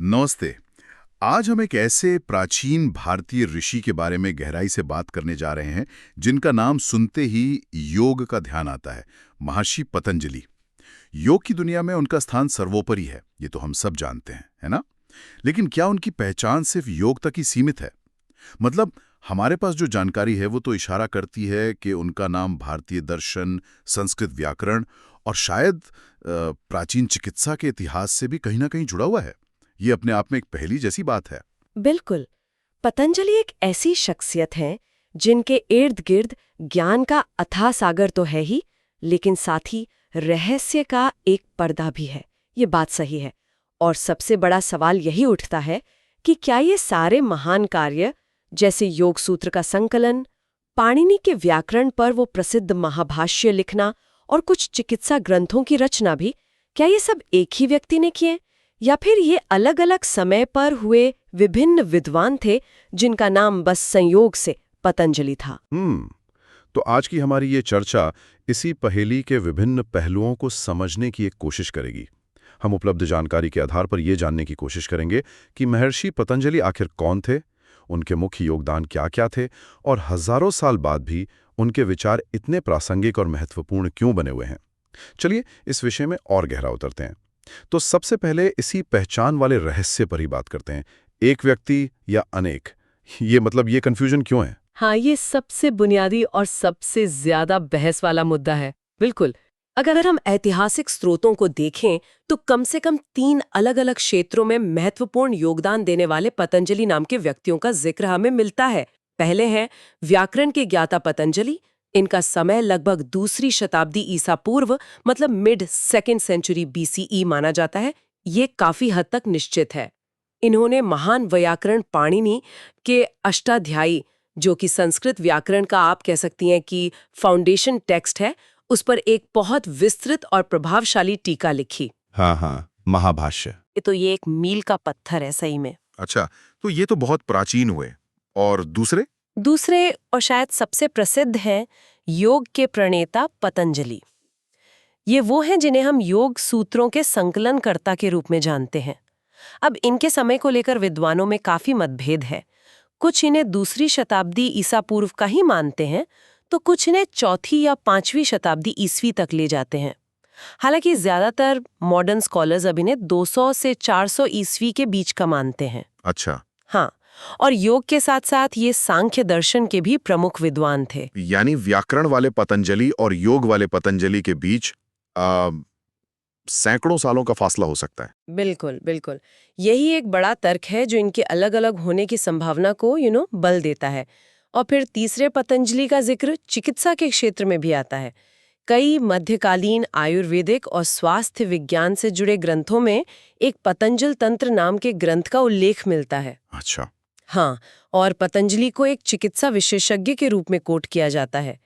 नमस्ते। आज हम एक ऐसे प्राचीन भारतीय ऋषि के बारे में गहराई से बात करने जा रहे हैं जिनका नाम सुनते ही योग का ध्यान आता है। महर्षि पतंजलि। योग की दुनिया में उनका स्थान सर्वोपरि है, ये तो हम सब जानते हैं, है ना? लेकिन क्या उनकी पहचान सिर्फ योग तक ही सीमित है? मतलब हमारे पास जो जानकारी है वो तो इशारा करती है कि उनका नाम भारतीय दर्शन, संस्कृत व्याकरण और शायद प्राचीन चिकित्सा के इतिहास से भी कहीं ना कहीं जुड़ा हुआ है। ये अपने आप में एक पहेली जैसी बात है। बिल्कुल। पतंजलि एक ऐसी शख्सियत है जिनके इर्द गिर्द ज्ञान का अथाह सागर तो है ही, लेकिन साथ ही रहस्य का एक पर्दा भी है। ये बात सही है। और सबसे बड़ा सवाल यही उठता है कि क्या ये सारे महान कार्य, जैसे योग सूत्र का संकलन, पाणिनि के व्याकरण पर वो प्रसिद्ध महाभाष्य लिखना और कुछ चिकित्सा ग्रंथों की रचना भी, क्या ये सब एक ही व्यक्ति ने किए, या फिर ये अलग अलग समय पर हुए विभिन्न विद्वान थे जिनका नाम बस संयोग से पतंजलि था? तो आज की हमारी ये चर्चा इसी पहेली के विभिन्न पहलुओं को समझने की एक कोशिश करेगी। हम उपलब्ध जानकारी के आधार पर ये जानने की कोशिश करेंगे कि महर्षि पतंजलि आखिर कौन थे, उनके मुख्य योगदान क्या-क्या थे और हजारों साल बाद भी उनके विचार इतने प्रासंगिक और महत्वपूर्ण क्यों बने हुए हैं। चलिए इस विषय में और गहरा उतरते हैं। तो सबसे पहले इसी पहचान वाले रहस्य पर ही बात करते हैं। एक व्यक्ति या अनेक, ये कंफ्यूजन क्यों है? हाँ, ये सबसे बुनियादी और सबसे ज्यादा बहस वाला मुद्दा है। बिल्कुल। अगर हम ऐतिहासिक स्रोतों को देखें तो कम से कम 3 अलग-अलग क्षेत्रों में महत्वपूर्ण योगदान देने वाले पतंजलि नाम के व्यक्तियों का जिक्र हमें मिलता है। पहले हैं व्याकरण के ज्ञाता पतंजलि। इनका समय लगभग दूसरी शताब्दी ईसा पूर्व, मतलब मिड 2nd सेंचुरी BCE माना जाता है। ये काफी हद तक निश्चित है। इन्होंने महान व्याकरण पाणिनि के अष्टाध्यायी, जो कि संस्कृत व्याकरण का आप कह सकती हैं कि फाउंडेशन टेक्स्ट है, उस पर एक बहुत विस्तृत और प्रभावशाली टीका लिखी। हाँ, महाभाष्य। ये एक मील का पत्थर है सही में। अच्छा, तो ये तो बहुत प्राचीन हुए। और दूसरे और शायद सबसे प्रसिद्ध हैं योग के प्रणेता पतंजलि। ये वो हैं जिन्हें हम योग सूत्रों के संकलनकर्ता के रूप में जानते हैं। अब इनके समय को लेकर विद्वानों में काफी मतभेद है। कुछ इन्हें दूसरी शताब्दी ईसा पूर्व का ही मानते हैं, तो कुछ इन्हें चौथी या 5वीं शताब्दी ईस्वी तक ले जाते हैं। हालांकि ज्यादातर मॉडर्न स्कॉलर्स अब इन्हें 200 से 400 ईस्वी के बीच का मानते हैं। अच्छा। हाँ, और योग के साथ साथ ये सांख्य दर्शन के भी प्रमुख विद्वान थे। यानी व्याकरण वाले पतंजलि और योग वाले पतंजलि के बीच सैकड़ों सालों का फासला हो सकता है। बिल्कुल बिल्कुल। यही एक बड़ा तर्क है जो इनके अलग अलग होने की संभावना को बल देता है। और फिर तीसरे पतंजलि का जिक्र चिकित्सा के क्षेत्र में भी आता है। कई मध्यकालीन आयुर्वेदिक और स्वास्थ्य विज्ञान से जुड़े ग्रंथों में एक पतंजल तंत्र नाम के ग्रंथ का उल्लेख मिलता है। अच्छा। हाँ, और पतंजलि को एक चिकित्सा विशेषज्ञ के रूप में कोट किया जाता है।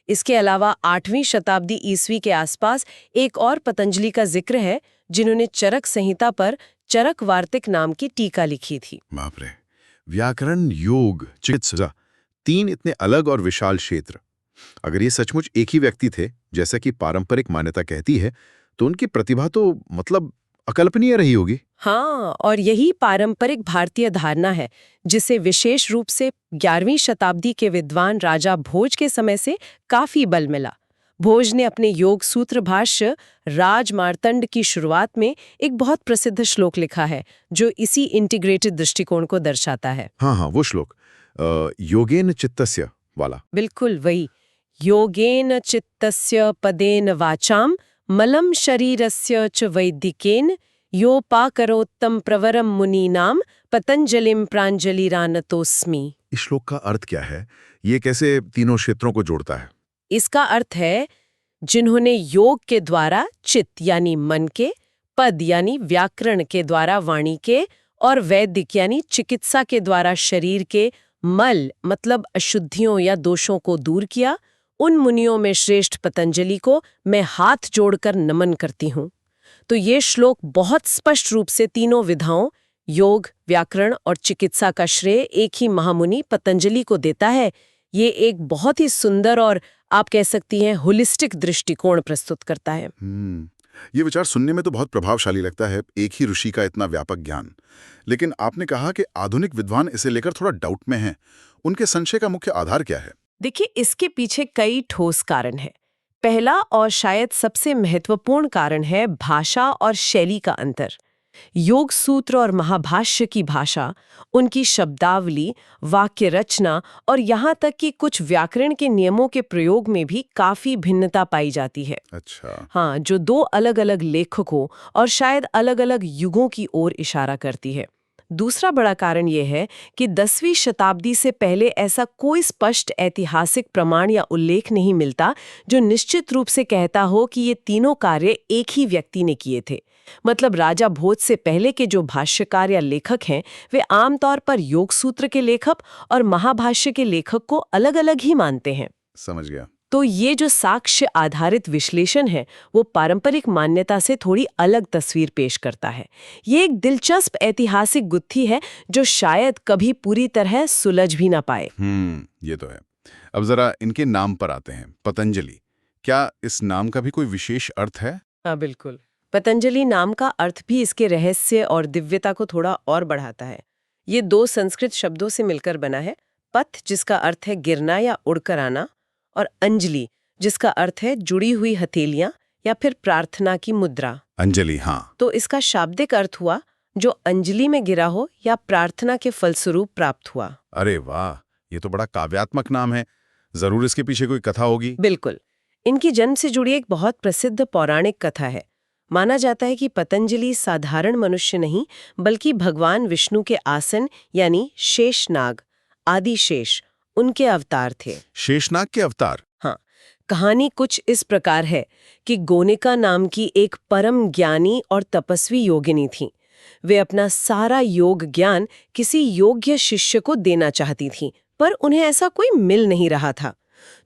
इसके अलावा 8वीं शताब्दी ईस्वी के आसपास एक और पतंजलि का जिक्र है जिन्होंने चरक संहिता पर चरक वार्तिक नाम की टीका लिखी थी। बाप रे, व्याकरण, योग, चिकित्सा, 3 इतने अलग और विशाल क्षेत्र। अगर ये सचमुच एक ही व्यक्ति थे, जैसा कि पारंपरिक मान्यता कहती है, तो उनकी प्रतिभा तो अकल्पनीय रही होगी। हाँ, और यही पारंपरिक भारतीय धारणा है जिसे विशेष रूप से 11वीं शताब्दी के विद्वान राजा भोज के समय से काफी बल मिला। भोज ने अपने योग सूत्र भाष्य राजमार्तंड की शुरुआत में एक बहुत प्रसिद्ध श्लोक लिखा है जो इसी इंटीग्रेटेड दृष्टिकोण को दर्शाता है। हाँ, वो श्लोक योगेन चित्तस्य वाला। बिल्कुल वही। योगेन चित्तस्य पदेन वाचाम मलम शरीरस्य च वैदिकेन योपाकरोत्तम प्रवरम मुनीनाम पतंजलिम प्रांजलिरानतोस्मि। इस श्लोक का अर्थ क्या है? ये कैसे तीनों क्षेत्रों को जोड़ता है? इसका अर्थ है जिन्होंने योग के द्वारा चित्त यानी मन के, पद यानी व्याकरण के द्वारा वाणी के और वैदिक यानी चिकित्सा के द्वारा शरीर के मल मतलब अशुद्धियों या दोषों को दूर किया, उन मुनियों में श्रेष्ठ पतंजलि को मैं हाथ जोड़कर नमन करती हूँ। तो ये श्लोक बहुत स्पष्ट रूप से तीनों विधाओं योग, व्याकरण और चिकित्सा का श्रेय एक ही महामुनि पतंजलि को देता है। ये एक बहुत ही सुंदर और आप कह सकती हैं होलिस्टिक दृष्टिकोण प्रस्तुत करता है। ये विचार सुनने में तो बहुत प्रभावशाली लगता है, एक ही ऋषि का इतना व्यापक ज्ञान। लेकिन आपने कहा कि आधुनिक विद्वान इसे लेकर थोड़ा डाउट में हैं। उनके संशय का मुख्य आधार क्या है? देखिए, इसके पीछे कई ठोस कारण हैं। पहला और शायद सबसे महत्वपूर्ण कारण है भाषा और शैली का अंतर। योग सूत्र और महाभाष्य की भाषा, उनकी शब्दावली, वाक्य रचना और यहाँ तक कि कुछ व्याकरण के नियमों के प्रयोग में भी काफी भिन्नता पाई जाती है। अच्छा। हाँ, जो दो अलग-अलग लेखकों और शायद अलग-अलग युगों की ओर इशारा करती है। दूसरा बड़ा कारण यह है कि 10वीं शताब्दी से पहले ऐसा कोई स्पष्ट ऐतिहासिक प्रमाण या उल्लेख नहीं मिलता जो निश्चित रूप से कहता हो कि ये तीनों कार्य एक ही व्यक्ति ने किए थे। मतलब राजा भोज से पहले के जो भाष्यकार या लेखक हैं, वे आमतौर पर योग सूत्र के लेखक और महाभाष्य के लेखक को अलग-अलग ही मानते हैं। समझ गया। तो ये जो साक्ष्य आधारित विश्लेषण है, वो पारंपरिक मान्यता से थोड़ी अलग तस्वीर पेश करता है। ये एक दिलचस्प ऐतिहासिक गुत्थी है जो शायद कभी पूरी तरह सुलझ भी ना पाए। ये तो है। अब जरा इनके नाम पर आते हैं। पतंजलि, क्या इस नाम का भी कोई विशेष अर्थ है? हाँ, बिल्कुल। पतंजलि नाम का अर्थ भी इसके रहस्य और दिव्यता को थोड़ा और बढ़ाता है। ये दो संस्कृत शब्दों से मिलकर बना है। पथ, जिसका अर्थ है गिरना या उड़कर आना, और अंजलि, जिसका अर्थ है जुड़ी हुई हथेलियां या फिर प्रार्थना की मुद्रा। अंजलि, हाँ। तो इसका शाब्दिक अर्थ हुआ जो अंजलि में गिरा हो या प्रार्थना के फलस्वरूप प्राप्त हुआ। अरे वाह, ये तो बड़ा काव्यात्मक नाम है। जरूर इसके पीछे कोई कथा होगी। बिल्कुल। इनकी जन्म से जुड़ी एक बहुत प्रसिद्ध पौराणिक कथा है। माना जाता है कि पतंजलि साधारण मनुष्य नहीं, बल्कि भगवान विष्णु के आसन यानी शेषनाग, आदिशेष, उनके अवतार थे। शेषनाग के अवतार? हाँ, कहानी कुछ इस प्रकार है कि गोनिका नाम की एक परम ज्ञानी और तपस्वी योगिनी थीं। वे अपना सारा योग ज्ञान किसी योग्य शिष्य को देना चाहती थीं, पर उन्हें ऐसा कोई मिल नहीं रहा था।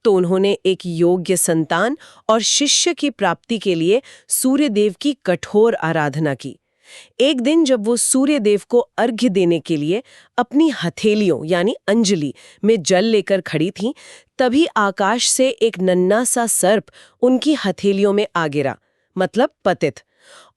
तो उन्होंने एक योग्य संतान और शिष्य की प्राप्ति के लिए सूर्यदेव की कठोर आराधना की। एक दिन जब वो सूर्यदेव को अर्घ्य देने के लिए अपनी हथेलियों यानी अंजलि में जल लेकर खड़ी थीं, तभी आकाश से एक नन्हा सा सर्प उनकी हथेलियों में आ गिरा, मतलब पतित।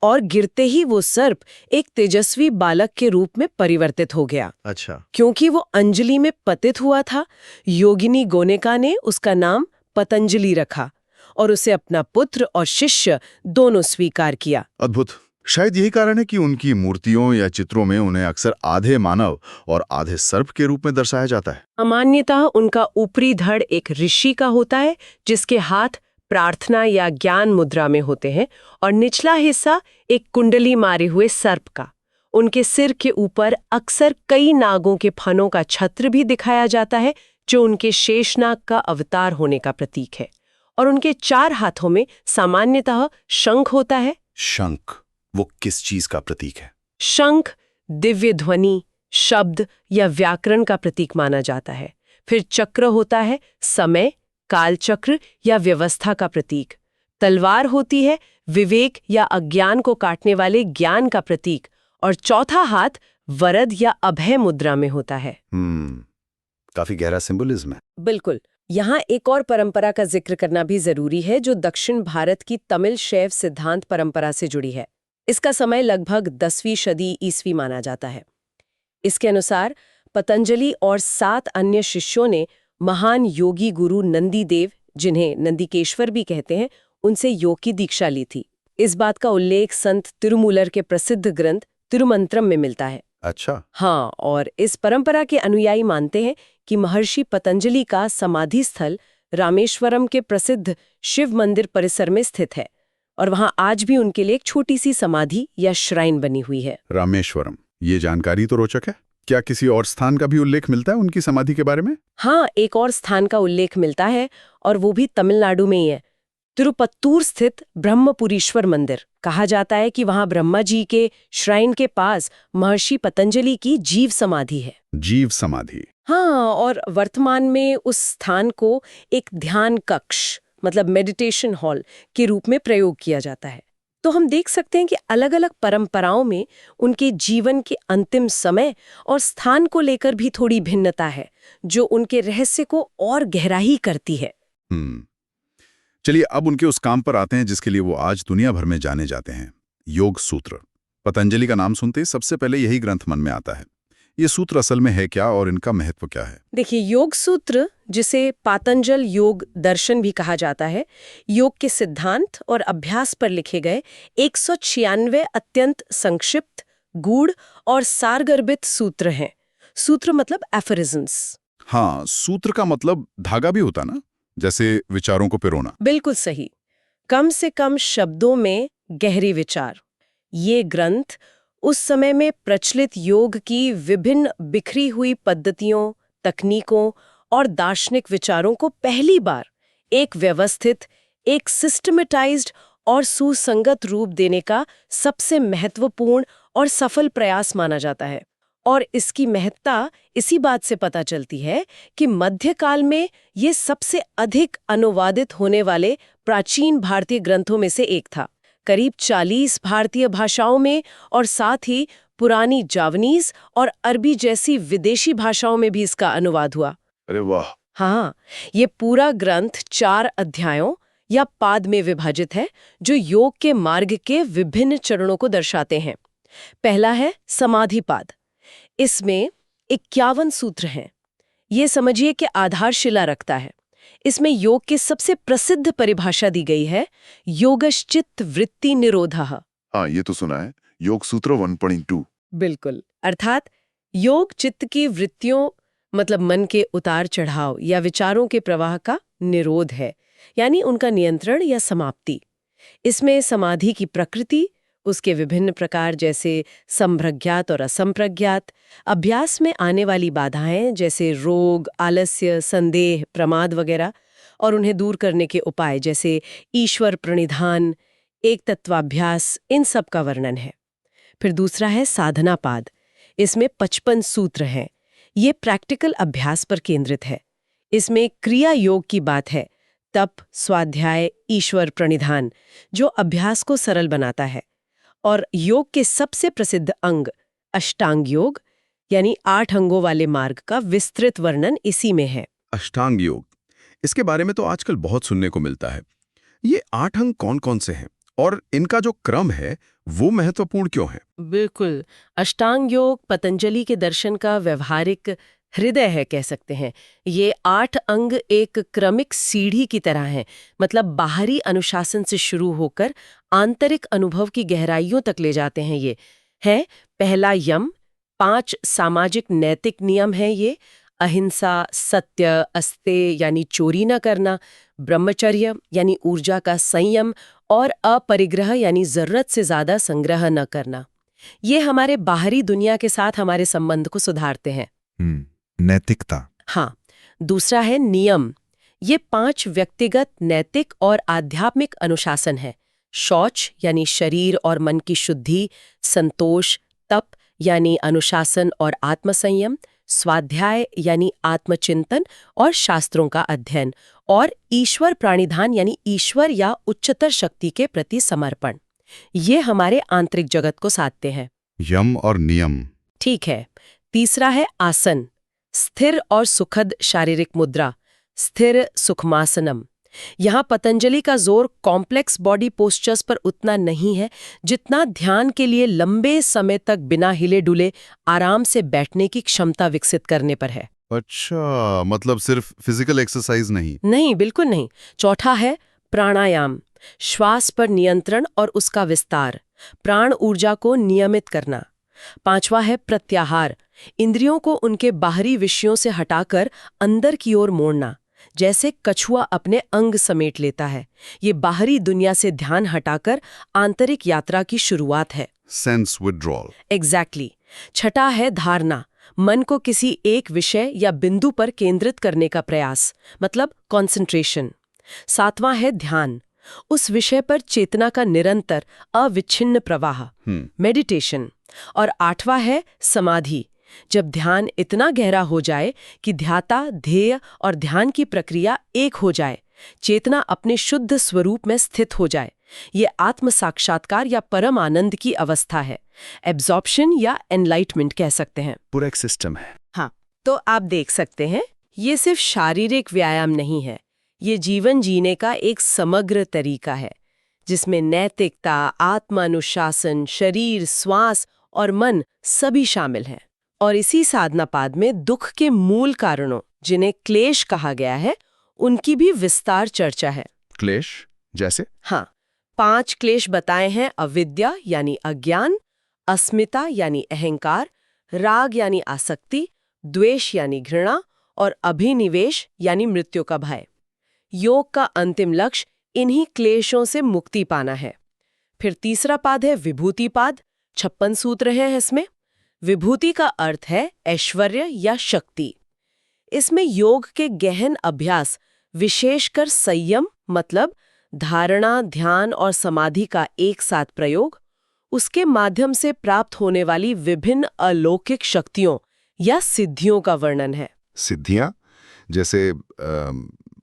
और गिरते ही वो सर्प एक तेजस्वी बालक के रूप में परिवर्तित हो गया। अच्छा। क्योंकि वो अंजलि में पतित हुआ था, योगिनी गोनिका ने उसका नाम पतंजलि रखा और उसे अपना पुत्र और शिष्य दोनों स्वीकार किया। अद्भुत। शायद यही कारण है कि उनकी मूर्तियों या चित्रों में उन्हें अक्सर आधे मानव और आधे सर्प के रूप में दर्शाया जाता है। सामान्यतः उनका ऊपरी धड़ एक ऋषि का होता है, जिसके हाथ प्रार्थना या ज्ञान मुद्रा में होते हैं, और निचला हिस्सा एक कुंडली मारे हुए सर्प का। उनके सिर के ऊपर अक्सर कई नागों के फनों का छत्र भी दिखाया जाता है, जो उनके शेषनाग का अवतार होने का प्रतीक है। और उनके 4 हाथों में सामान्यतः शंख होता है। शंख, वो किस चीज का प्रतीक है? शंख दिव्य ध्वनि, शब्द या व्याकरण का प्रतीक माना जाता है। फिर चक्र होता है समय, कालचक्र या व्यवस्था का प्रतीक। तलवार होती है विवेक या अज्ञान को काटने वाले ज्ञान का प्रतीक। और चौथा हाथ वरद या अभय मुद्रा में होता है। काफी गहरा सिंबलिज्म है। बिल्कुल। यहाँ एक और परंपरा का जिक्र करना भी जरूरी है, जो दक्षिण भारत की तमिल शैव सिद्धांत परंपरा से जुड़ी है। इसका समय लगभग 10वीं सदी ईस्वी माना जाता है। इसके अनुसार पतंजलि और 7 अन्य शिष्यों ने महान योगी गुरु नंदीदेव, जिन्हें नंदिकेश्वर भी कहते हैं, उनसे योग की दीक्षा ली थी। इस बात का उल्लेख संत तिरुमूलर के प्रसिद्ध ग्रंथ तिरुमंत्रम में मिलता है। अच्छा। हाँ, और इस परंपरा के अनुयायी मानते हैं कि महर्षि पतंजलि का समाधि स्थल रामेश्वरम के प्रसिद्ध शिव मंदिर परिसर में स्थित है, और वहां आज भी उनके लिए एक छोटी सी समाधि या श्राइन बनी हुई है। रामेश्वरम, ये जानकारी तो रोचक है। क्या किसी और स्थान का भी उल्लेख मिलता है उनकी समाधि के बारे में? हाँ, एक और स्थान का उल्लेख मिलता है, और वो भी तमिलनाडु में ही है। तिरुपत्तूर स्थित ब्रह्मपुरीश्वर मंदिर। कहा जाता है कि वहां ब्रह्मा जी के श्राइन के पास महर्षि पतंजलि की जीव समाधि है। जीव समाधि? हाँ, और वर्तमान में उस स्थान को एक ध्यान कक्ष, मतलब मेडिटेशन हॉल के रूप में प्रयोग किया जाता है। तो हम देख सकते हैं कि अलग अलग परंपराओं में उनके जीवन के अंतिम समय और स्थान को लेकर भी थोड़ी भिन्नता है, जो उनके रहस्य को और गहराई करती है। चलिए अब उनके उस काम पर आते हैं जिसके लिए वो आज दुनिया भर में जाने जाते हैं, योग सूत्र। पतंजलि का नाम सुनते ही सबसे पहले यही ग्रंथ मन में आता है। ये सूत्र असल में है क्या और इनका महत्व क्या है? देखिए, योग सूत्र, जिसे पातंजल योग दर्शन भी कहा जाता है, योग के सिद्धांत और अभ्यास पर लिखे गए 196 अत्यंत संक्षिप्त, गूढ़ और सारगर्भित सूत्र हैं। सूत्र मतलब एफरिज्म्स। हाँ, सूत्र का मतलब धागा भी होता ना, जैसे विचारों को पिरोना। बिल्कुल सही। कम से कम शब्दों में गहरे विचार। ये ग्रंथ उस समय में प्रचलित योग की विभिन्न बिखरी हुई पद्धतियों, तकनीकों और दार्शनिक विचारों को पहली बार एक व्यवस्थित, एक सिस्टमेटाइज्ड और सुसंगत रूप देने का सबसे महत्वपूर्ण और सफल प्रयास माना जाता है। और इसकी महत्ता इसी बात से पता चलती है कि मध्यकाल में ये सबसे अधिक अनुवादित होने वाले प्राचीन भारतीय ग्रंथों में से एक था। करीब 40 भारतीय भाषाओं में और साथ ही पुरानी जावनीज और अरबी जैसी विदेशी भाषाओं में भी इसका अनुवाद हुआ। अरे वाह! हाँ, ये पूरा ग्रंथ 4 अध्यायों या पाद में विभाजित है, जो योग के मार्ग के विभिन्न चरणों को दर्शाते हैं। पहला है समाधि पाद। इसमें 51 सूत्र हैं। ये समझिए कि आधारशिला रखता है। इसमें योग की सबसे प्रसिद्ध परिभाषा दी गई है, योगश्चित्त वृत्ति निरोधः। हाँ, ये तो सुना है, योग सूत्र 1.2। बिल्कुल, अर्थात योग चित्त की वृत्तियों मतलब मन के उतार चढ़ाव या विचारों के प्रवाह का निरोध है, यानी उनका नियंत्रण या समाप्ति। इसमें समाधि की प्रकृति, उसके विभिन्न प्रकार जैसे संप्रज्ञात और असंप्रज्ञात, अभ्यास में आने वाली बाधाएं जैसे रोग, आलस्य, संदेह, प्रमाद वगैरह, और उन्हें दूर करने के उपाय जैसे ईश्वर प्रणिधान, एक तत्वाभ्यास, इन सब का वर्णन है। फिर दूसरा है साधना पाद। इसमें 55 सूत्र हैं। ये प्रैक्टिकल अभ्यास पर केंद्रित है। इसमें क्रिया योग की बात है, तप, स्वाध्याय, ईश्वर प्रणिधान, जो अभ्यास को सरल बनाता है। और योग के सबसे प्रसिद्ध अंग अष्टांग योग यानी 8 अंगों वाले मार्ग का विस्तृत वर्णन इसी में है। अष्टांग योग, इसके बारे में तो आजकल बहुत सुनने को मिलता है। ये 8 अंग कौन-कौन से हैं और इनका जो क्रम है वो महत्वपूर्ण क्यों है? बिल्कुल, अष्टांग योग पतंजलि के दर्शन का व्यवहारिक हृदय है, कह सकते हैं। ये 8 अंग एक क्रमिक सीढ़ी की तरह हैं, मतलब बाहरी अनुशासन से शुरू होकर आंतरिक अनुभव की गहराइयों तक ले जाते हैं। ये है पहला यम, 5 सामाजिक नैतिक नियम हैं ये, अहिंसा, सत्य, अस्तेय यानी चोरी न करना, ब्रह्मचर्य यानी ऊर्जा का संयम, और अपरिग्रह यानी जरूरत से ज्यादा संग्रह न करना। ये हमारे बाहरी दुनिया के साथ हमारे संबंध को सुधारते हैं। नैतिकता। हाँ, दूसरा है नियम। ये 5 व्यक्तिगत, नैतिक और आध्यात्मिक अनुशासन है। शौच यानी शरीर और मन की शुद्धि, संतोष, तप यानी अनुशासन और आत्मसंयम, स्वाध्याय यानी आत्मचिंतन और शास्त्रों का अध्ययन, और ईश्वर प्राणिधान यानी ईश्वर या उच्चतर शक्ति के प्रति समर्पण। ये हमारे आंतरिक जगत को साधते हैं। यम और नियम। ठीक है। तीसरा है आसन, स्थिर और सुखद शारीरिक मुद्रा, स्थिर सुखमासनम। यहाँ पतंजलि का जोर कॉम्प्लेक्स बॉडी पोस्चर्स पर उतना नहीं है जितना ध्यान के लिए लंबे समय तक बिना हिले डुले आराम से बैठने की क्षमता विकसित करने पर है। अच्छा, मतलब सिर्फ फिजिकल एक्सरसाइज नहीं? नहीं, बिल्कुल नहीं। चौथा है प्राणायाम, श्वास पर नियंत्रण और उसका विस्तार, प्राण ऊर्जा को नियमित करना। 5वां है प्रत्याहार, इंद्रियों को उनके बाहरी विषयों से हटाकर अंदर की ओर मोड़ना, जैसे कछुआ अपने अंग समेट लेता है। ये बाहरी दुनिया से ध्यान हटाकर आंतरिक यात्रा की शुरुआत है। Sense withdrawal. एग्जैक्टली। छठा है धारणा, मन को किसी एक विषय या बिंदु पर केंद्रित करने का प्रयास, मतलब कॉन्सेंट्रेशन। 7वां है ध्यान, उस विषय पर चेतना का निरंतर अविच्छिन्न प्रवाह, मेडिटेशन। और 8वां है समाधि, जब ध्यान इतना गहरा हो जाए कि ध्याता, ध्येय और ध्यान की प्रक्रिया एक हो जाए, चेतना अपने शुद्ध स्वरूप में स्थित हो जाए। ये आत्म साक्षात्कार या परम आनंद की अवस्था है। एब्जॉर्प्शन या एनलाइटमेंट कह सकते हैं। पूरा एक सिस्टम है। हाँ, तो आप देख सकते हैं, ये सिर्फ शारीरिक व्यायाम नहीं है, ये जीवन जीने का एक समग्र तरीका है जिसमें नैतिकता, आत्मानुशासन, शरीर, श्वास और मन सभी शामिल हैं। और इसी साधनापाद में दुख के मूल कारणों, जिन्हें क्लेश कहा गया है, उनकी भी विस्तार चर्चा है। क्लेश जैसे? हाँ, 5 क्लेश बताए हैं: अविद्या यानी अज्ञान, अस्मिता यानी अहंकार, राग यानी आसक्ति, द्वेष यानी घृणा और अभिनिवेश यानी मृत्यु का भय। योग का अंतिम लक्ष्य इन्हीं क्लेशों से मुक्ति पाना है। फिर तीसरा पाद है विभूति पाद। 56 सूत्र हैं इसमें। विभूति का अर्थ है ऐश्वर्य या शक्ति। इसमें योग के गहन अभ्यास, विशेषकर संयम मतलब धारणा, ध्यान और समाधि का एक साथ प्रयोग, उसके माध्यम से प्राप्त होने वाली विभिन्न अलौकिक शक्तियों या सिद्धियों का वर्णन है। सिद्धियां जैसे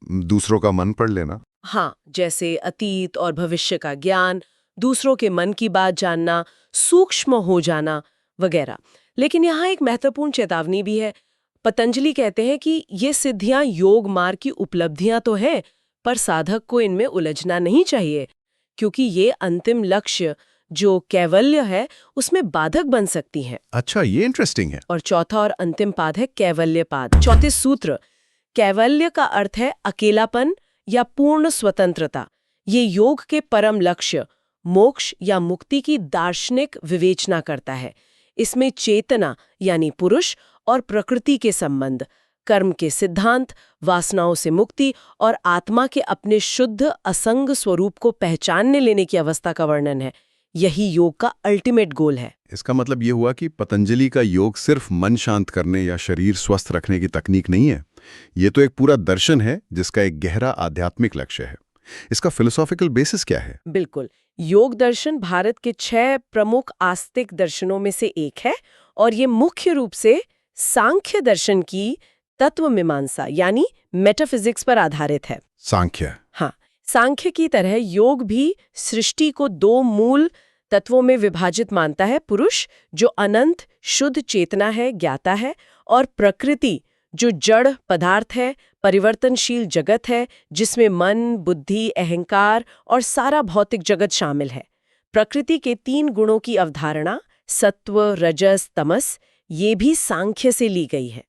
दूसरों का मन पढ़ लेना? हाँ, जैसे अतीत और भविष्य का ज्ञान, दूसरों के मन की बात जानना, सूक्ष्म हो जाना वगैरह। लेकिन यहाँ एक महत्वपूर्ण चेतावनी भी है। पतंजलि कहते हैं कि ये सिद्धियां योग मार्ग की उपलब्धियां तो हैं, पर साधक को इनमें उलझना नहीं चाहिए, क्योंकि ये अंतिम लक्ष्य जो कैवल्य है उसमें बाधक बन सकती हैं। अच्छा, ये इंटरेस्टिंग है। और चौथा और अंतिम पाद है कैवल्य पाद। 34 सूत्र। कैवल्य का अर्थ है अकेलापन या पूर्ण स्वतंत्रता। ये योग के परम लक्ष्य, मोक्ष या मुक्ति की दार्शनिक विवेचना करता है। इसमें चेतना यानी पुरुष और प्रकृति के संबंध, कर्म के सिद्धांत, वासनाओं से मुक्ति और आत्मा के अपने शुद्ध असंग स्वरूप को पहचानने लेने की अवस्था का वर्णन है। यही योग का अल्टीमेट गोल है। इसका मतलब ये हुआ कि पतंजलि का योग सिर्फ मन शांत करने या शरीर स्वस्थ रखने की तकनीक नहीं है। ये तो एक पूरा दर्शन है जिसका एक गहरा आध्यात्मिक लक्ष्य है। इसका फिलोसॉफिकल बेसिस क्या है? बिल्कुल, योग दर्शन भारत के 6 प्रमुख आस्तिक दर्शनों में से एक है और ये मुख्य रूप से सांख्य दर्शन की तत्व मीमांसा यानी मेटाफिजिक्स पर आधारित है। सांख्य? हाँ, सांख्य की तरह योग भी सृष्टि को 2 मूल तत्वों में विभाजित मानता है: पुरुष जो अनंत शुद्ध चेतना है, ज्ञाता है, और प्रकृति जो जड़ पदार्थ है, परिवर्तनशील जगत है, जिसमें मन, बुद्धि, अहंकार और सारा भौतिक जगत शामिल है। प्रकृति के 3 गुणों की अवधारणा, सत्व, रजस, तमस, ये भी सांख्य से ली गई है।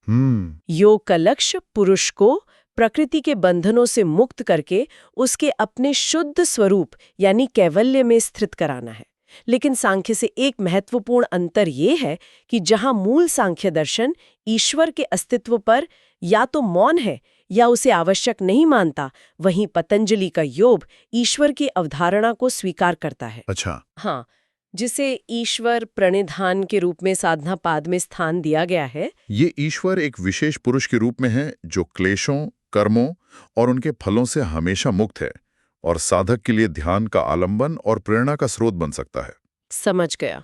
योग का लक्ष्य पुरुष को प्रकृति के बंधनों से मुक्त करके उसके अपने शुद्ध स्वरूप यानी कैवल्य में स्थित कराना है। लेकिन सांख्य से एक महत्वपूर्ण अंतर ये है कि जहां मूल सांख्य दर्शन ईश्वर के अस्तित्व पर या तो मौन है या उसे आवश्यक नहीं मानता, वहीं पतंजलि का योग ईश्वर की अवधारणा को स्वीकार करता है। अच्छा। हाँ, जिसे ईश्वर प्रणिधान के रूप में साधना पाद में स्थान दिया गया है। ये ईश्वर एक विशेष पुरुष के रूप में है जो क्लेशों, कर्मों और उनके फलों से हमेशा मुक्त है और साधक के लिए ध्यान का आलंबन और प्रेरणा का स्रोत बन सकता है। समझ गया।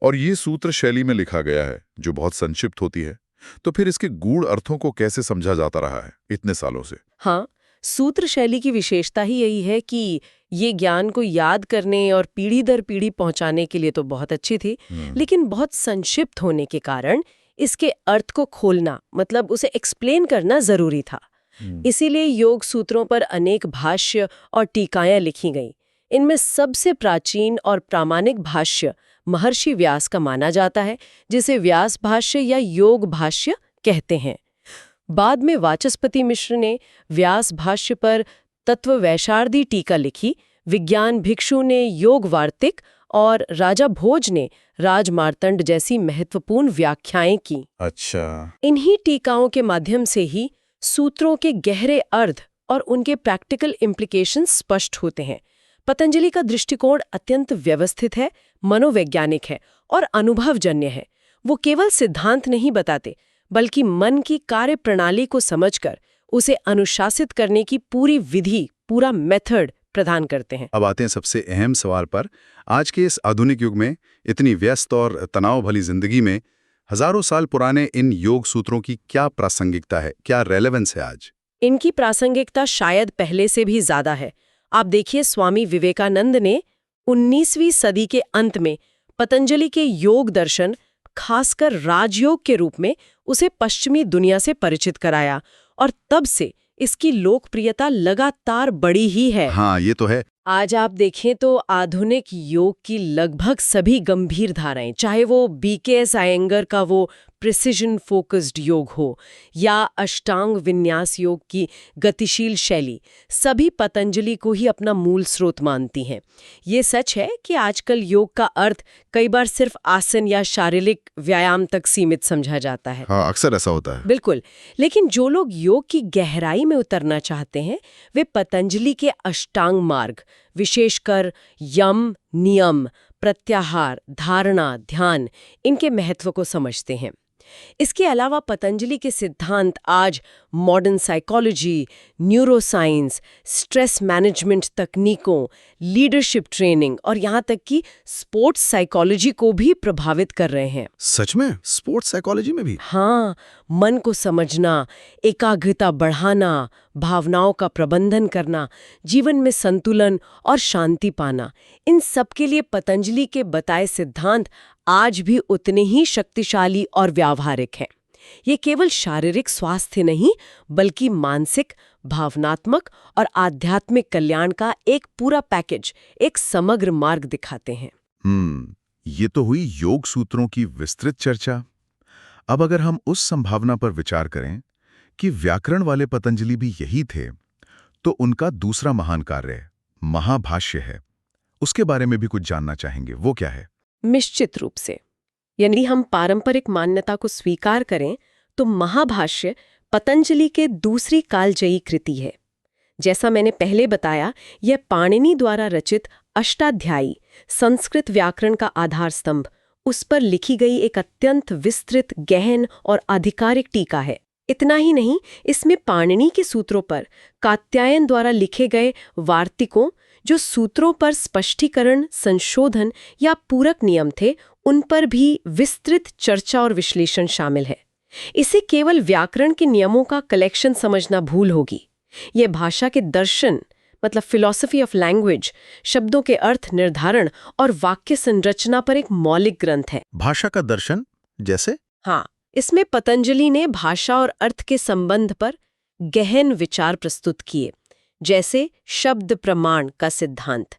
और ये सूत्र शैली में लिखा गया है जो बहुत संक्षिप्त होती है। तो फिर इसके गूढ़ अर्थों को कैसे समझा जाता रहा है इतने सालों से? हाँ, सूत्र शैली की विशेषता ही यही है कि ये ज्ञान को याद करने और पीढ़ी दर पीढ़ी पहुंचाने के लिए तो बहुत अच्छी थी, लेकिन बहुत संक्षिप्त होने के कारण इसके अर्थ को खोलना मतलब उसे एक्सप्लेन करना जरूरी था। इसीलिए योग सूत्रों पर अनेक भाष्य और टीकाएं लिखी गईं। इनमें सबसे प्राचीन और प्रामाणिक भाष्य महर्षि व्यास का माना जाता है, जिसे व्यास भाष्य या योग भाष्य कहते हैं। बाद में वाचस्पति मिश्र ने व्यास भाष्य पर तत्ववैशार्दी टीका लिखी, विज्ञान भिक्षु ने योग वार्तिक और राजा भोज ने राजमार्तंड जैसी महत्वपूर्ण व्याख्याएं की। अच्छा। इन्हीं टीकाओं के माध्यम से ही सूत्रों के गहरे अर्थ और उनके प्रैक्टिकल इम्प्लीकेशंस स्पष्ट होते हैं। पतंजलि का दृष्टिकोण अत्यंत व्यवस्थित है, मनोवैज्ञानिक है और अनुभवजन्य है। वो केवल सिद्धांत नहीं बताते, बल्कि मन की कार्य प्रणाली को समझकर उसे अनुशासित करने की पूरी विधि, पूरा मेथड प्रदान करते हैं। अब आते हैं सबसे अहम सवाल पर। आज के इस आधुनिक युग में, इतनी व्यस्त और तनाव भरी जिंदगी में, हजारों साल पुराने इन योग सूत्रों की क्या प्रासंगिकता है, क्या रेलेवेंस है आज? इनकी प्रासंगिकता शायद पहले से भी ज्यादा है। आप देखिए, स्वामी विवेकानंद ने 19वीं सदी के अंत में पतंजलि के योग दर्शन, खासकर राजयोग के रूप में, उसे पश्चिमी दुनिया से परिचित कराया और तब से इसकी लोकप्रियता लगातार बढ़ी ही है। हाँ, ये तो है। आज आप देखें तो आधुनिक योग की लगभग सभी गंभीर धाराएं, चाहे वो BKS अयंगर का वो प्रिसिजन फोकस्ड योग हो या अष्टांग विन्यास योग की गतिशील शैली, सभी पतंजलि को ही अपना मूल स्रोत मानती हैं। ये सच है कि आजकल योग का अर्थ कई बार सिर्फ आसन या शारीरिक व्यायाम तक सीमित समझा जाता है। हाँ, अक्सर ऐसा होता है। बिल्कुल, लेकिन जो लोग योग की गहराई में उतरना चाहते हैं वे पतंजलि के अष्टांग मार्ग, विशेषकर यम, नियम, प्रत्याहार, धारणा, ध्यान, इनके महत्व को समझते हैं। इसके अलावा पतंजलि के सिद्धांत आज modern psychology, neuroscience, stress management तकनीकों, लीडरशिप ट्रेनिंग और यहाँ तक कि स्पोर्ट्स साइकोलॉजी को भी प्रभावित कर रहे हैं। सच में? स्पोर्ट्स साइकोलॉजी में भी? हाँ, मन को समझना, एकाग्रता बढ़ाना, भावनाओं का प्रबंधन करना, जीवन में संतुलन और शांति पाना, इन सब के लिए पतंजलि के बताए सिद्धांत आज भी उतने ही शक्तिशाली और व्यावहारिक हैं। ये केवल शारीरिक स्वास्थ्य नहीं, बल्कि मानसिक, भावनात्मक और आध्यात्मिक कल्याण का एक पूरा पैकेज, एक समग्र मार्ग दिखाते हैं। ये तो हुई योग सूत्रों की विस्तृत चर्चा। अब अगर हम उस संभावना पर विचार करें कि व्याकरण वाले पतंजलि भी यही थे, तो उनका दूसरा महान कार्य महाभाष्य है। उसके बारे में भी कुछ जानना चाहेंगे। वो क्या है? निश्चित रूप से, यदि हम पारंपरिक मान्यता को स्वीकार करें तो महाभाष्य पतंजलि के दूसरी कालजयी कृति है। जैसा मैंने पहले बताया, यह पाणिनि द्वारा रचित अष्टाध्यायी संस्कृत व्याकरण का आधार स्तंभ, उस पर लिखी गई एक अत्यंत विस्तृत, गहन और आधिकारिक टीका है। इतना ही नहीं, इसमें पाणिनि के सूत्रों पर कात्यायन द्वारा लिखे गए वार्तिकों, जो सूत्रों पर स्पष्टीकरण, संशोधन या पूरक नियम थे, उन पर भी विस्तृत चर्चा और विश्लेषण शामिल है। इसे केवल व्याकरण के नियमों का कलेक्शन समझना भूल होगी। ये भाषा के दर्शन, मतलब फिलॉसफी ऑफ लैंग्वेज, शब्दों के अर्थ निर्धारण और वाक्य संरचना पर एक मौलिक ग्रंथ है। भाषा का दर्शन जैसे? हाँ, इसमें पतंजलि ने भाषा और अर्थ के संबंध पर गहन विचार प्रस्तुत किए, जैसे शब्द प्रमाण का सिद्धांत,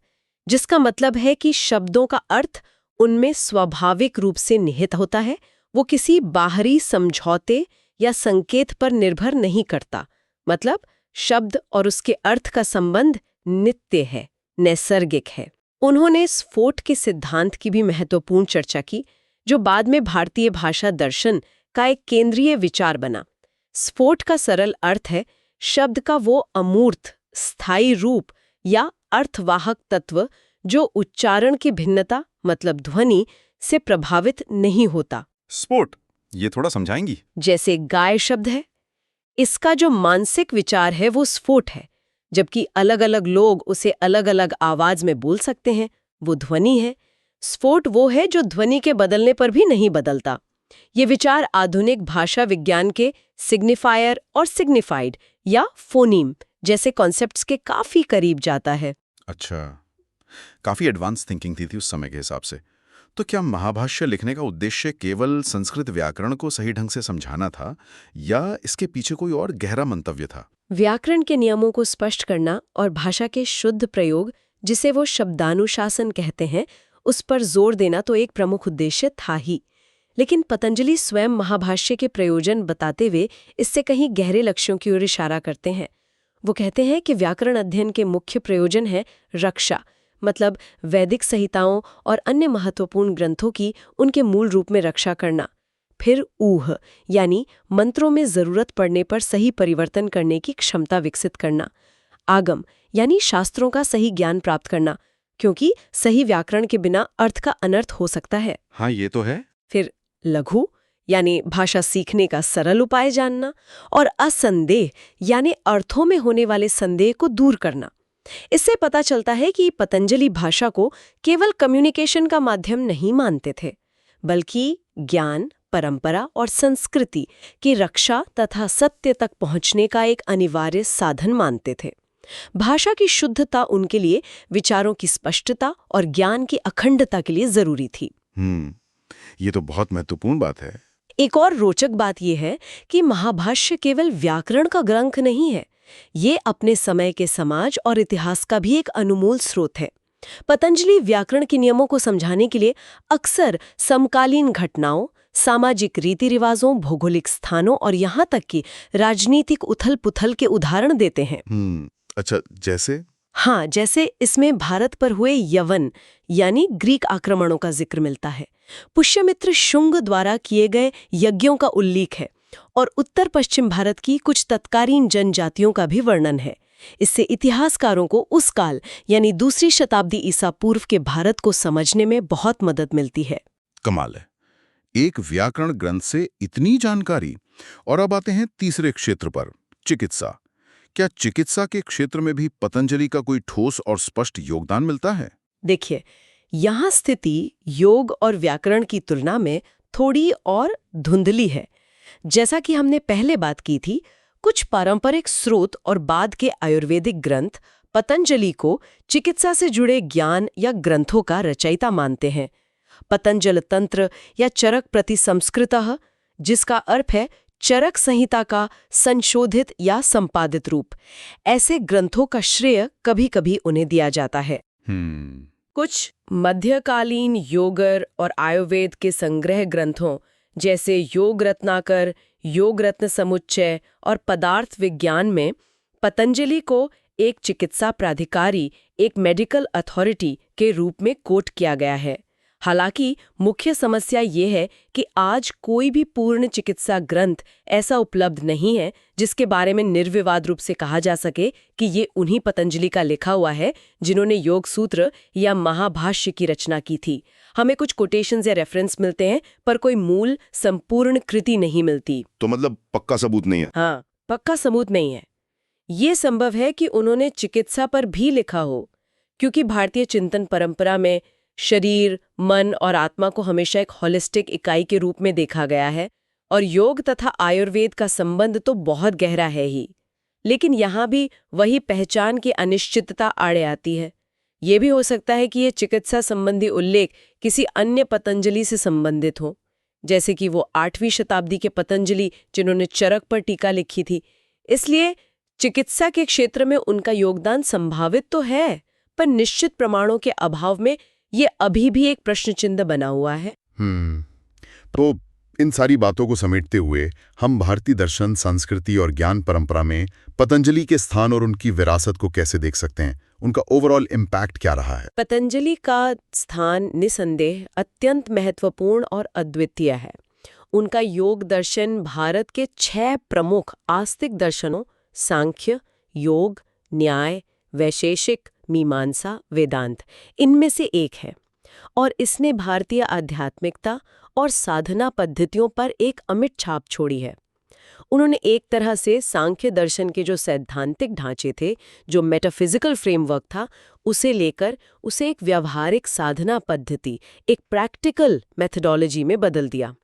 जिसका मतलब है कि शब्दों का अर्थ उनमें स्वाभाविक रूप से निहित होता है, वो किसी बाहरी समझौते या संकेत पर निर्भर नहीं करता। मतलब शब्द और उसके अर्थ का संबंध नित्य है, नैसर्गिक है। उन्होंने स्फोट के सिद्धांत की भी महत्वपूर्ण चर्चा की, जो बाद में भारतीय भाषा दर्शन का एक केंद्रीय विचार बना। स्फोट का सरल अर्थ है शब्द का वो अमूर्त, स्थायी रूप या अर्थवाहक तत्व जो उच्चारण की भिन्नता, मतलब ध्वनि, से प्रभावित नहीं होता। स्पोर्ट, ये थोड़ा समझाएंगी? जैसे गाय शब्द है, इसका जो मानसिक विचार है वो स्फोट है, जबकि अलग अलग लोग उसे अलग अलग आवाज में बोल सकते हैं, वो ध्वनि है। स्फोट वो है जो ध्वनि के बदलने पर भी नहीं बदलता। ये विचार आधुनिक भाषा विज्ञान के सिग्निफायर और सिग्निफाइड या फोनीम जैसे कॉन्सेप्ट्स के काफी करीब जाता है। अच्छा, काफी एडवांस थिंकिंग थी उस समय के हिसाब से। तो क्या महाभाष्य लिखने का उद्देश्य केवल संस्कृत व्याकरण को सही ढंग से समझाना था, या इसके पीछे कोई और गहरा मंतव्य था? व्याकरण के नियमों को स्पष्ट करना और भाषा के शुद्ध प्रयोग, जिसे वो शब्दानुशासन कहते हैं, उस पर जोर देना तो एक प्रमुख उद्देश्य था ही। लेकिन पतंजलि स्वयं महाभाष्य के प्रयोजन बताते हुए इससे कहीं गहरे लक्ष्यों की ओर इशारा करते हैं। वो कहते हैं कि व्याकरण अध्ययन के मुख्य प्रयोजन है रक्षा, मतलब वैदिक संहिताओं और अन्य महत्वपूर्ण ग्रंथों की उनके मूल रूप में रक्षा करना। फिर ऊह, यानी मंत्रों में जरूरत पड़ने पर सही परिवर्तन करने की क्षमता विकसित करना। आगम, यानी शास्त्रों का सही ज्ञान प्राप्त करना, क्योंकि सही व्याकरण के बिना अर्थ का अनर्थ हो सकता है। हाँ, ये तो है। फिर लघु, यानी भाषा सीखने का सरल उपाय जानना, और असंदेह, यानी अर्थों में होने वाले संदेह को दूर करना। इससे पता चलता है कि पतंजलि भाषा को केवल कम्युनिकेशन का माध्यम नहीं मानते थे, बल्कि ज्ञान, परंपरा और संस्कृति की रक्षा तथा सत्य तक पहुंचने का एक अनिवार्य साधन मानते थे। भाषा की शुद्धता उनके लिए विचारों की स्पष्टता और ज्ञान की अखंडता के लिए जरूरी थी। ये तो बहुत महत्वपूर्ण बात है। एक और रोचक बात यह है कि महाभाष्य केवल व्याकरण का ग्रंथ नहीं है, ये अपने समय के समाज और इतिहास का भी एक अनमोल स्रोत है। पतंजलि व्याकरण के नियमों को समझाने के लिए अक्सर समकालीन घटनाओं, सामाजिक रीति रिवाजों, भौगोलिक स्थानों और यहाँ तक कि राजनीतिक उथल-पुथल के उदाहरण देते हैं। अच्छा, जैसे? हाँ, जैसे इसमें भारत पर हुए यवन यानी ग्रीक आक्रमणों का जिक्र मिलता है। पुष्यमित्र शुंग द्वारा किए गए यज्ञों का उल्लेख है और उत्तर पश्चिम भारत की कुछ तत्कालीन जनजातियों का भी वर्णन है। इससे इतिहासकारों को उस काल यानी दूसरी शताब्दी ईसा पूर्व के भारत को समझने में बहुत मदद मिलती है। कमाल है, एक व्याकरण ग्रंथ से इतनी जानकारी। और अब आते हैं तीसरे क्षेत्र पर, चिकित्सा। क्या चिकित्सा के क्षेत्र में भी पतंजलि का कोई ठोस और स्पष्ट योगदान मिलता है? देखिए, यहाँ स्थिति योग और व्याकरण की तुलना में थोड़ी और धुंधली है। जैसा कि हमने पहले बात की थी, कुछ पारंपरिक स्रोत और बाद के आयुर्वेदिक ग्रंथ पतंजलि को चिकित्सा से जुड़े ज्ञान या ग्रंथों का रचयिता मानते हैं। पतंजल तंत्र या चरक प्रति संस्कृतः, जिसका अर्थ है चरक संहिता का संशोधित या संपादित रूप, ऐसे ग्रंथों का श्रेय कभी-कभी उन्हें दिया जाता है। कुछ मध्यकालीन योगर और आयुर्वेद के संग्रह ग्रंथों जैसे योग रत्नाकर, योग रत्न समुच्चय और पदार्थ विज्ञान में पतंजलि को एक चिकित्सा प्राधिकारी, एक मेडिकल अथॉरिटी के रूप में कोट किया गया है। हालांकि मुख्य समस्या ये है कि आज कोई भी पूर्ण चिकित्सा ग्रंथ ऐसा उपलब्ध नहीं है जिसके बारे में निर्विवाद रूप से कहा जा सके कि ये उन्हीं पतंजलि का लिखा हुआ है जिन्होंने योग सूत्र या महाभाष्य की रचना की थी। हमें कुछ कोटेशंस या रेफरेंस मिलते हैं, पर कोई मूल संपूर्ण कृति नहीं मिलती। तो मतलब पक्का सबूत नहीं है? हाँ, पक्का सबूत नहीं है। ये संभव है कि उन्होंने चिकित्सा पर भी लिखा हो, क्योंकि भारतीय चिंतन परंपरा में शरीर, मन और आत्मा को हमेशा एक होलिस्टिक इकाई के रूप में देखा गया है और योग तथा आयुर्वेद का संबंध तो बहुत गहरा है ही। लेकिन यहाँ भी वही पहचान की अनिश्चितता आड़े आती है। ये भी हो सकता है कि ये चिकित्सा संबंधी उल्लेख किसी अन्य पतंजलि से संबंधित हो, जैसे कि वो 8वीं शताब्दी के पतंजलि जिन्होंने चरक पर टीका लिखी थी। इसलिए चिकित्सा के क्षेत्र में उनका योगदान संभावित तो है, पर निश्चित प्रमाणों के अभाव में ये अभी भी एक प्रश्न चिन्ह बना हुआ है। तो इन सारी बातों को समेटते हुए हम भारतीय दर्शन, संस्कृति और ज्ञान परंपरा में पतंजलि के स्थान और उनकी विरासत को कैसे देख सकते हैं? उनका ओवरऑल इम्पैक्ट क्या रहा है? पतंजलि का स्थान निसंदेह अत्यंत महत्वपूर्ण और अद्वितीय है। उनका योग दर्शन भारत के 6 प्रमुख आस्तिक दर्शनों सांख्य, योग, न्याय, वैशेषिक, मीमांसा, वेदांत इनमें से एक है और इसने भारतीय आध्यात्मिकता और साधना पद्धतियों पर एक अमिट छाप छोड़ी है। उन्होंने एक तरह से सांख्य दर्शन के जो सैद्धांतिक ढांचे थे, जो मेटाफिजिकल फ्रेमवर्क था, उसे लेकर उसे एक व्यावहारिक साधना पद्धति, एक प्रैक्टिकल मेथडोलॉजी में बदल दिया।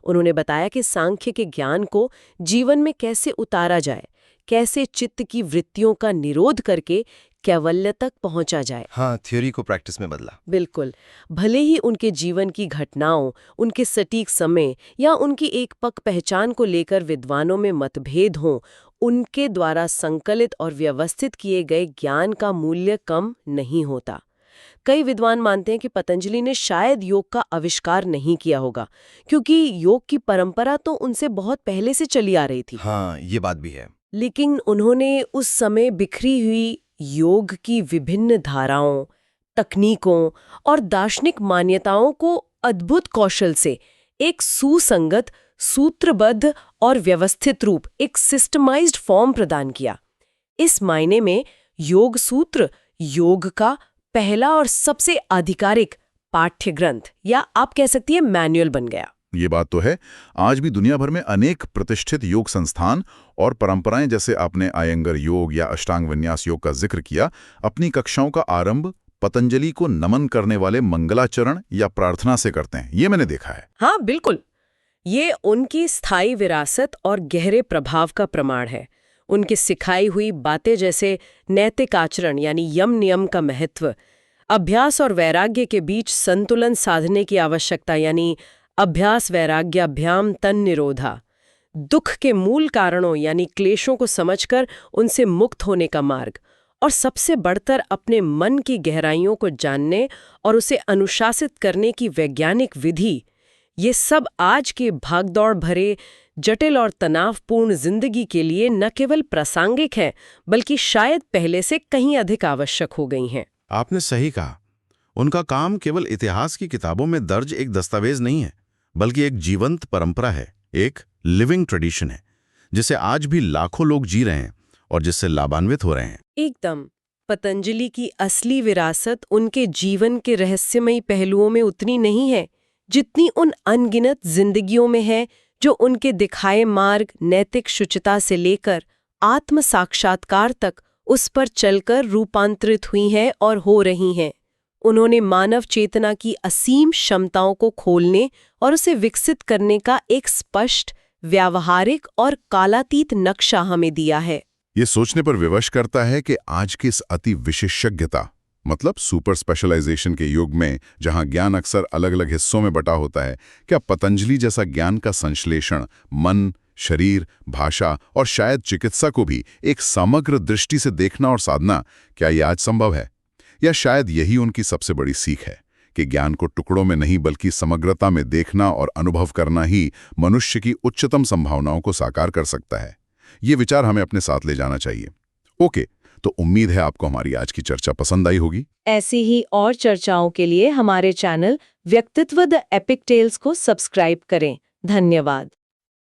उन्होंने बताया कि सांख्य के ज्ञान को जीवन में कैसे उतारा जाए, कैसे चित्त की वृत्तियों का निरोध करके कैवल्य तक पहुंचा जाए। हाँ, थ्योरी को प्रैक्टिस में बदला। बिल्कुल। भले ही उनके जीवन की घटनाओं, उनके सटीक समय या उनकी एक पक पहचान को लेकर विद्वानों में मतभेद हों, उनके द्वारा संकलित और व्यवस्थित किए गए ज्ञान का मूल्य कम नहीं होता। कई विद्वान मानते हैं कि पतंजलि ने शायद योग का आविष्कार नहीं किया होगा, क्योंकि योग की परंपरा तो उनसे बहुत पहले से चली आ रही थी। हाँ, ये बात भी है। लेकिन उन्होंने उस समय बिखरी हुई योग की विभिन्न धाराओं, तकनीकों और दार्शनिक मान्यताओं को अद्भुत कौशल से एक सुसंगत, सूत्रबद्ध और व्यवस्थित रूप, एक सिस्टमाइज्ड फॉर्म प्रदान किया। इस मायने में योग सूत्र योग का पहला और सबसे आधिकारिक पाठ्य ग्रंथ या आप कह सकती हैं मैनुअल बन गया। ये बात तो है। आज भी दुनिया भर में अनेक प्रतिष्ठित योग संस्थान और परंपराएं, जैसे आपने आयंगर योग या अष्टांग विन्यास योग का जिक्र किया, अपनी कक्षाओं का आरंभ पतंजलि को नमन करने वाले मंगलाचरण या प्रार्थना से करते हैं। ये मैंने देखा है। हाँ, बिल्कुल। ये उनकी स्थायी विरासत और गहरे प्रभाव का प्रमाण है। उनकी सिखाई हुई बातें जैसे नैतिक आचरण यानी यम नियम का महत्व, अभ्यास और वैराग्य के बीच संतुलन साधने की आवश्यकता यानी अभ्यास वैराग्याभ्याम तन निरोधा, दुख के मूल कारणों यानी क्लेशों को समझकर उनसे मुक्त होने का मार्ग, और सबसे बढ़कर अपने मन की गहराइयों को जानने और उसे अनुशासित करने की वैज्ञानिक विधि, ये सब आज के भागदौड़ भरे, जटिल और तनावपूर्ण जिंदगी के लिए न केवल प्रासंगिक हैं, बल्कि शायद पहले से कहीं अधिक आवश्यक हो गई हैं। आपने सही कहा। उनका काम केवल इतिहास की किताबों में दर्ज एक दस्तावेज नहीं है, बल्कि एक जीवंत परंपरा है, एक लिविंग ट्रेडिशन है, जिसे आज भी लाखों लोग जी रहे हैं और जिससे लाभान्वित हो रहे हैं। एकदम। पतंजलि की असली विरासत उनके जीवन के रहस्यमयी पहलुओं में उतनी नहीं है जितनी उन अनगिनत जिंदगियों में है जो उनके दिखाए मार्ग, नैतिक शुचिता से लेकर आत्म साक्षात्कार तक उस पर चलकर रूपांतरित हुई हैं और हो रही हैं। उन्होंने मानव चेतना की असीम क्षमताओं को खोलने और उसे विकसित करने का एक स्पष्ट, व्यावहारिक और कालातीत नक्शा हमें दिया है। ये सोचने पर विवश करता है कि आज की इस अति विशेषज्ञता, मतलब सुपर स्पेशलाइजेशन के युग में, जहां ज्ञान अक्सर अलग अलग हिस्सों में बटा होता है, क्या पतंजलि जैसा ज्ञान का संश्लेषण मन, शरीर, भाषा और शायद चिकित्सा को भी एक समग्र दृष्टि से देखना और साधना, क्या ये आज संभव है? या शायद यही उनकी सबसे बड़ी सीख है कि ज्ञान को टुकड़ों में नहीं बल्कि समग्रता में देखना और अनुभव करना ही मनुष्य की उच्चतम संभावनाओं को साकार कर सकता है। ये विचार हमें अपने साथ ले जाना चाहिए। ओके, तो उम्मीद है आपको हमारी आज की चर्चा पसंद आई होगी। ऐसी ही और चर्चाओं के लिए हमारे चैनल व्यक्तित्व द एपिक टेल्स को सब्सक्राइब करें। धन्यवाद।